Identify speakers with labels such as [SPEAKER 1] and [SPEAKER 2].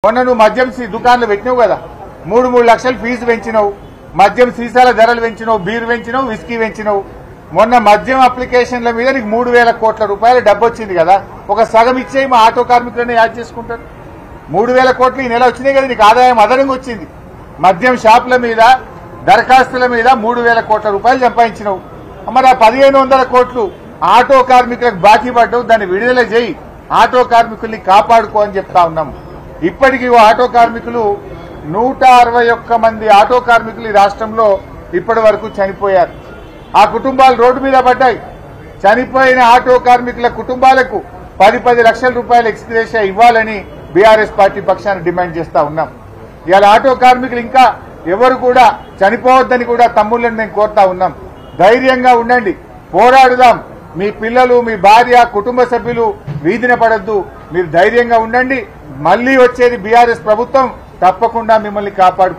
[SPEAKER 1] మొన్న నువ్వు మద్యం దుకాణాలు పెట్టినావు కదా, 3 లక్షలు ఫీజు పెంచినావు, మద్యం సీసాల ధరలు పెంచినావు, బీర్ పెంచినావు, విస్కీ పెంచినావు. మొన్న మద్యం అప్లికేషన్ల మీద నీకు 3,000 కోట్ల రూపాయలు డబ్బు వచ్చింది కదా, ఒక సగం ఇచ్చేయి మా ఆటో కార్మికులను యాడ్ చేసుకుంటారు. 3,000 కోట్లు ఈ నెల వచ్చినాయి కదా, నీకు ఆదాయం అదనంగా వచ్చింది. మద్యం షాపుల మీద దరఖాస్తుల మీద 3,000 కోట్ల రూపాయలు సంపాదించినావు. మరి ఆ 1,500 కోట్లు ఆటో కార్మికులకు బాకీ పడ్డావు, దాన్ని విడుదల చేయి, ఆటో కార్మికుల్ని కాపాడుకో అని చెప్తా ఉన్నాము. ఇప్పటికీ ఆటో కార్మికులు 161 మంది ఆటో కార్మికులు ఈ రాష్ట్రంలో ఇప్పటి వరకు చనిపోయారు. ఆ కుటుంబాలు రోడ్డు మీద పడ్డాయి. చనిపోయిన ఆటో కార్మికుల కుటుంబాలకు 10 లక్షల రూపాయల ఎక్స్గ్రేషియా ఇవ్వాలని బీఆర్ఎస్ పార్టీ పక్షాన డిమాండ్ చేస్తా ఉన్నాం. ఇవాళ ఆటో కార్మికులు ఇంకా ఎవరు కూడా చనిపోవద్దని కూడా తమ్ముళ్ళని మేము కోరుతా ఉన్నాం. ధైర్యంగా ఉండండి, పోరాడుదాం. మీ పిల్లలు, మీ భార్య, కుటుంబ సభ్యులు వీధిన పడద్దు. మీరు ధైర్యంగా ఉండండి. మళ్లీ వచ్చేది బీఆర్ఎస్ ప్రభుత్వం, తప్పకుండా మిమ్మల్ని కాపాడుకుంటుంది.